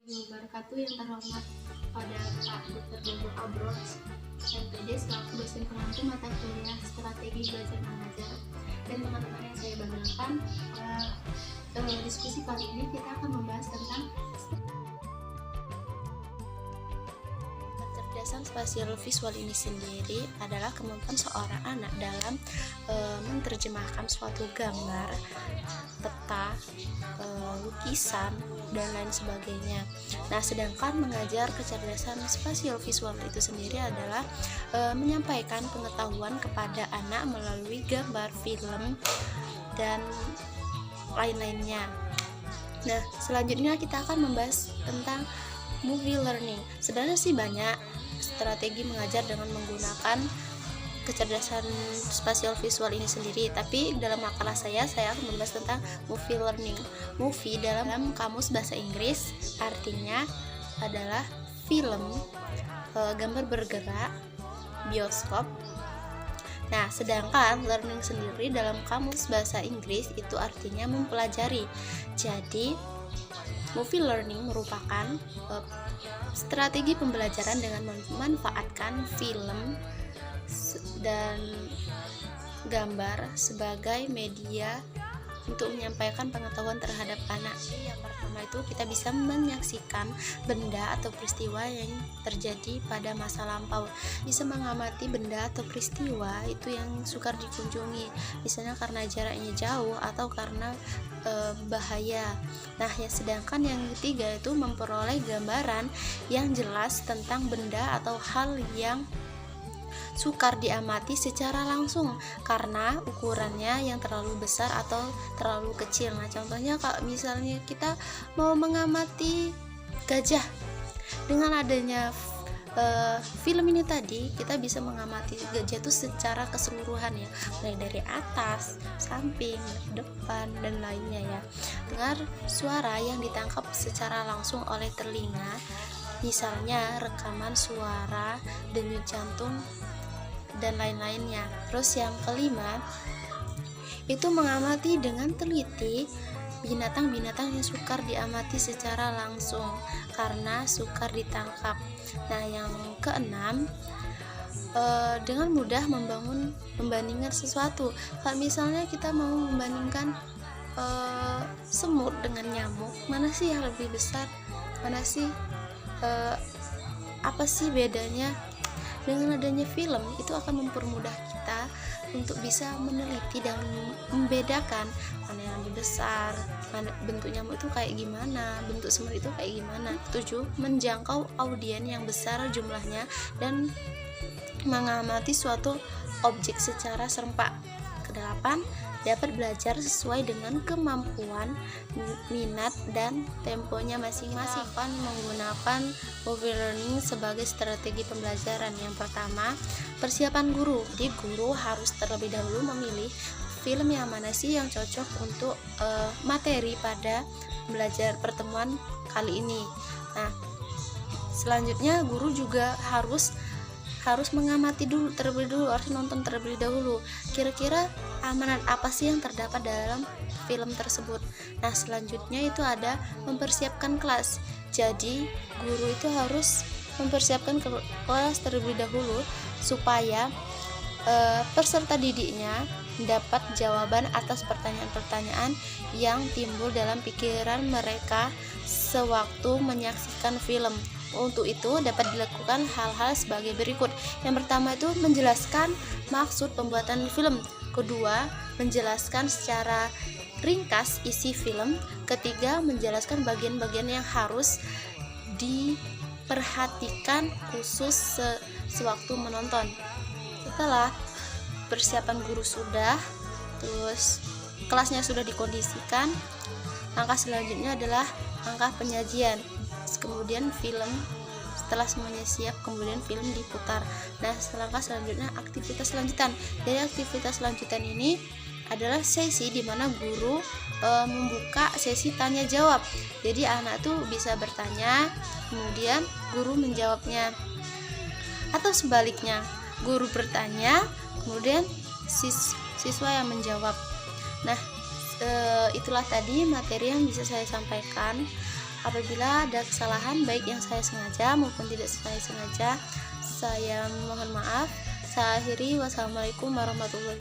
Wabarakatuh. Yang terhormat pada Pak Dr. Dewo Abros, MPD selaku dosen pengampu mata kuliah Strategi Belajar Mengajar, dan teman-teman yang saya banggakan. Diskusi kali ini kita akan membahas tentang kecerdasan spasial visual. Ini sendiri adalah kemampuan seorang anak dalam menerjemahkan suatu gambar, peta, lukisan, dan lain sebagainya. Nah, sedangkan mengajar kecerdasan spasial visual itu sendiri adalah menyampaikan pengetahuan kepada anak melalui gambar, film, dan lain-lainnya. Nah, selanjutnya kita akan membahas tentang movie learning. Sebenarnya sih banyak strategi mengajar dengan menggunakan kecerdasan spasial visual ini sendiri, tapi dalam makalah saya akan membahas tentang movie learning. Movie dalam kamus bahasa Inggris artinya adalah film, gambar bergerak, bioskop. Nah, sedangkan learning sendiri dalam kamus bahasa Inggris itu artinya mempelajari. Jadi movie learning merupakan strategi pembelajaran dengan memanfaatkan film dan gambar sebagai media untuk menyampaikan pengetahuan terhadap anak. Yang pertama itu kita bisa menyaksikan benda atau peristiwa yang terjadi pada masa lampau. Bisa mengamati benda atau peristiwa itu yang sukar dikunjungi, misalnya karena jaraknya jauh atau karena bahaya. Nah, ya, sedangkan yang ketiga itu memperoleh gambaran yang jelas tentang benda atau hal yang sukar diamati secara langsung karena ukurannya yang terlalu besar atau terlalu kecil. Nah, contohnya kalau misalnya kita mau mengamati gajah, dengan adanya film ini tadi kita bisa mengamati gajah itu secara keseluruhan ya, mulai dari atas, samping, depan, dan lainnya ya. Dengar suara yang ditangkap secara langsung oleh telinga, misalnya rekaman suara, denyut jantung, dan lain-lainnya. Terus yang kelima itu mengamati dengan teliti binatang-binatang yang sukar diamati secara langsung karena sukar ditangkap. Nah, yang keenam dengan mudah membandingkan sesuatu. Kalau misalnya kita mau membandingkan semut dengan nyamuk, mana sih yang lebih besar, mana sih apa sih bedanya. Dengan adanya film itu akan mempermudah kita untuk bisa meneliti dan membedakan mana yang lebih besar, mana bentuk nyamuk itu kayak gimana, bentuk semut itu kayak gimana. 7. Menjangkau audiens yang besar jumlahnya dan mengamati suatu objek secara serempak. Ke-8. Dapat belajar sesuai dengan kemampuan, minat, dan temponya masing-masing. Akan menggunakan movie learning sebagai strategi pembelajaran. Yang pertama, persiapan guru. Jadi guru harus terlebih dahulu memilih film yang mana sih yang cocok untuk materi pada belajar pertemuan kali ini. Nah, selanjutnya guru juga harus mengamati dulu terlebih dahulu, harus nonton terlebih dahulu kira-kira amanat apa sih yang terdapat dalam film tersebut. Nah, selanjutnya itu ada mempersiapkan kelas. Jadi guru itu harus mempersiapkan kelas terlebih dahulu supaya peserta didiknya mendapat jawaban atas pertanyaan-pertanyaan yang timbul dalam pikiran mereka sewaktu menyaksikan film. Untuk itu dapat dilakukan hal-hal sebagai berikut. Yang pertama itu menjelaskan maksud pembuatan film. Kedua, menjelaskan secara ringkas isi film. Ketiga, menjelaskan bagian-bagian yang harus diperhatikan khusus sewaktu menonton. Setelah persiapan guru sudah, terus kelasnya sudah dikondisikan, langkah selanjutnya adalah langkah penyajian. Kemudian film, setelah semuanya siap, kemudian film diputar. Nah, langkah selanjutnya aktivitas lanjutan. Jadi aktivitas lanjutan ini adalah sesi di mana guru membuka sesi tanya jawab. Jadi anak tuh bisa bertanya, kemudian guru menjawabnya, atau sebaliknya, guru bertanya, kemudian siswa yang menjawab. Nah, itulah tadi materi yang bisa saya sampaikan. Apabila ada kesalahan baik yang saya sengaja maupun tidak saya sengaja, saya mohon maaf. Saya akhiri, wassalamualaikum warahmatullahi